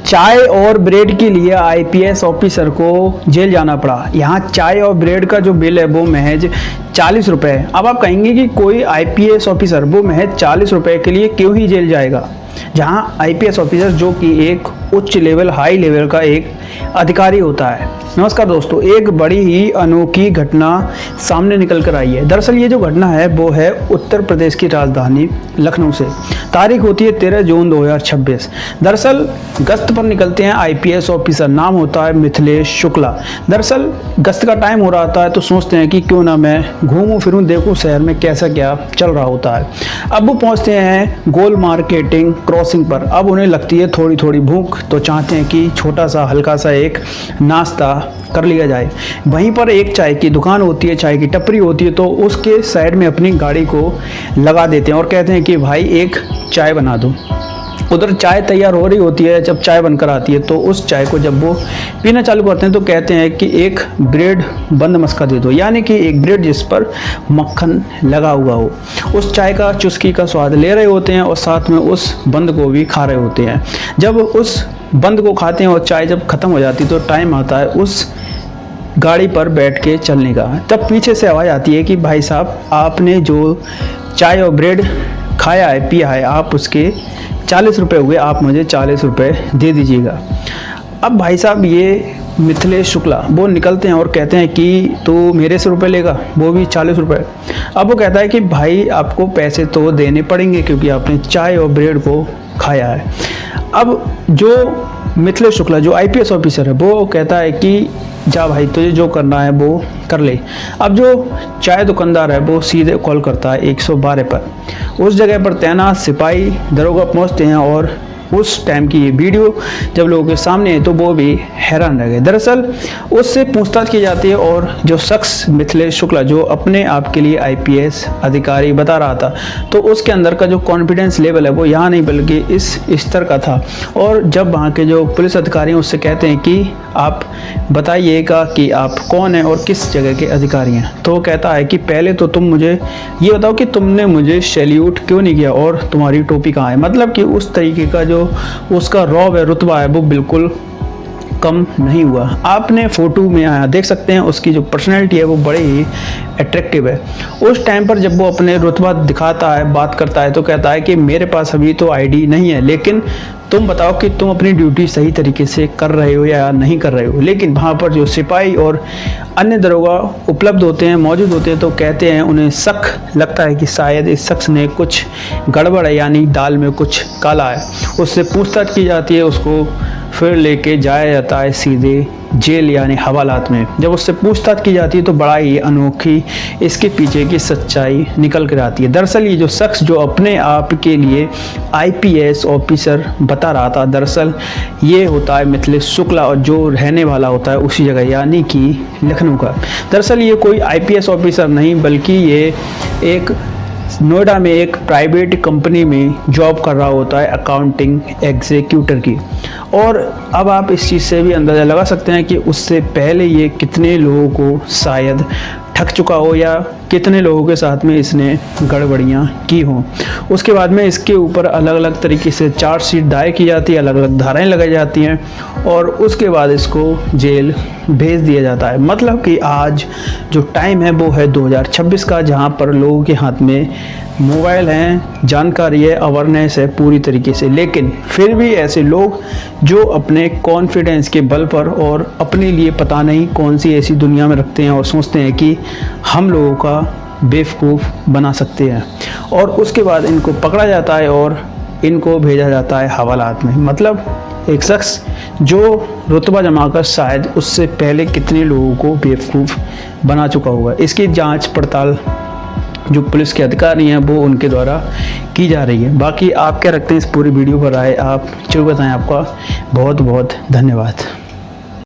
चाय और ब्रेड के लिए आईपीएस ऑफिसर को जेल जाना पड़ा। यहाँ चाय और ब्रेड का जो बिल है वो महज 40 रुपये है। अब आप कहेंगे कि कोई आईपीएस ऑफिसर वो महज 40 रुपये के लिए क्यों ही जेल जाएगा, जहाँ आईपीएस ऑफिसर जो कि एक उच्च लेवल हाई लेवल का एक अधिकारी होता है। नमस्कार दोस्तों, एक बड़ी ही अनोखी घटना सामने निकल कर आई है। दरअसल ये जो घटना है वो है उत्तर प्रदेश की राजधानी लखनऊ से। तारीख होती है 13 जून 2026। दरअसल गश्त पर निकलते हैं आईपीएस ऑफिसर, नाम होता है मिथिलेश शुक्ला। दरअसल गश्त का टाइम हो रहा था तो सोचते हैं कि क्यों ना मैं घूमूं फिरूं, देखूं शहर में कैसा क्या चल रहा होता है। अब वो पहुंचते हैं गोल मार्केटिंग क्रॉसिंग पर। अब उन्हें लगती है थोड़ी थोड़ी भूख, तो चाहते हैं कि छोटा सा हल्का सा एक नाश्ता कर लिया जाए। वहीं पर एक चाय की दुकान होती है, चाय की टपरी होती है, तो उसके साइड में अपनी गाड़ी को लगा देते हैं और कहते हैं कि भाई एक चाय बना दो। उधर चाय तैयार हो रही होती है। जब चाय बनकर आती है तो उस चाय को जब वो पीना चालू करते हैं तो कहते हैं कि एक ब्रेड बंद मस्का दे दो, यानी कि एक ब्रेड जिस पर मक्खन लगा हुआ हो। उस चाय का चुस्की का स्वाद ले रहे होते हैं और साथ में उस बंद को भी खा रहे होते हैं। जब उस बंद को खाते हैं और चाय जब ख़त्म हो जाती है तो टाइम आता है उस गाड़ी पर बैठ के चलने का। तब पीछे से आवाज़ आती है कि भाई साहब, आपने जो चाय और ब्रेड खाया है पिया है, आप उसके 40 रुपये हुए, आप मुझे 40 रुपये दे दीजिएगा। अब भाई साहब ये मिथिलेश शुक्ला वो निकलते हैं और कहते हैं कि तू मेरे से रुपये लेगा, वो भी 40 रुपये। अब वो कहता है कि भाई आपको पैसे तो देने पड़ेंगे क्योंकि आपने चाय और ब्रेड को खाया है। अब जो मिथिलेश शुक्ला जो आईपीएस ऑफिसर है वो कहता है कि जा भाई, तुझे जो करना है वो कर ले। अब जो चाय दुकानदार है वो सीधे कॉल करता है 112 पर। उस जगह पर तैनात सिपाही दरोगा पहुंचते हैं और उस टाइम की ये वीडियो जब लोगों के सामने है तो वो भी हैरान रह गए। दरअसल उससे पूछताछ की जाती है और जो शख्स मिथिलेश शुक्ला जो अपने आप के लिए आईपीएस अधिकारी बता रहा था, तो उसके अंदर का जो कॉन्फिडेंस लेवल है वो यहाँ नहीं बल्कि इस स्तर का था। और जब वहाँ के जो पुलिस अधिकारी हैं उससे कहते हैं कि आप बताइएगा कि आप कौन हैं और किस जगह के अधिकारी हैं, तो वो कहता है कि पहले तो तुम मुझे ये बताओ कि तुमने मुझे सैल्यूट क्यों नहीं किया और तुम्हारी टोपी कहाँ है। मतलब कि उस तरीके का जो उसका रौब है, रुतबा है, वो बिल्कुल कम नहीं हुआ। आपने फोटो में आया देख सकते हैं उसकी जो पर्सनैलिटी है वो बड़े ही अट्रैक्टिव है। उस टाइम पर जब वो अपने रुतबा दिखाता है, बात करता है, तो कहता है कि मेरे पास अभी तो आईडी नहीं है, लेकिन तुम बताओ कि तुम अपनी ड्यूटी सही तरीके से कर रहे हो या नहीं कर रहे हो। लेकिन वहाँ पर जो सिपाही और अन्य दरोगा उपलब्ध होते हैं, मौजूद होते हैं, तो कहते हैं उन्हें शक लगता है कि शायद इस शख्स ने कुछ गड़बड़ है, यानी दाल में कुछ काला है। उससे पूछताछ की जाती है, उसको फिर लेके जाया जाता है सीधे जेल यानी हवालात में। जब उससे पूछताछ की जाती है तो बड़ा ही अनोखी इसके पीछे की सच्चाई निकल कर आती है। दरअसल ये जो शख्स जो अपने आप के लिए आईपीएस ऑफिसर बता रहा था, दरअसल ये होता है मिथिलेश शुक्ला और जो रहने वाला होता है उसी जगह यानी कि लखनऊ का। दरअसल ये कोई आईपीएस ऑफिसर नहीं बल्कि ये एक नोएडा में एक प्राइवेट कंपनी में जॉब कर रहा होता है, अकाउंटिंग एग्जीक्यूटिव की। और अब आप इस चीज़ से भी अंदाज़ा लगा सकते हैं कि उससे पहले ये कितने लोगों को शायद ठग चुका हो या कितने लोगों के साथ में इसने गड़बड़ियाँ की हों। उसके बाद में इसके ऊपर अलग अलग तरीके से चार्जशीट दायर की जाती है, अलग अलग धाराएं लगाई जाती हैं और उसके बाद इसको जेल भेज दिया जाता है। मतलब कि आज जो टाइम है वो है 2026 का, जहाँ पर लोगों के हाथ में मोबाइल हैं, जानकारी है, अवेयरनेस है पूरी तरीके से। लेकिन फिर भी ऐसे लोग जो अपने कॉन्फिडेंस के बल पर और अपने लिए पता नहीं कौन सी ऐसी दुनिया में रखते हैं और सोचते हैं कि हम लोगों का बेवकूफ़ बना सकते हैं, और उसके बाद इनको पकड़ा जाता है और इनको भेजा जाता है हवालात में। मतलब एक शख्स जो रुतबा जमाकर शायद उससे पहले कितने लोगों को बेवकूफ़ बना चुका होगा। इसकी जांच पड़ताल जो पुलिस के अधिकारी हैं वो उनके द्वारा की जा रही है। बाकी आप क्या रखते हैं इस पूरी वीडियो पर राय, आप जरूर बताएं। आपका बहुत बहुत धन्यवाद।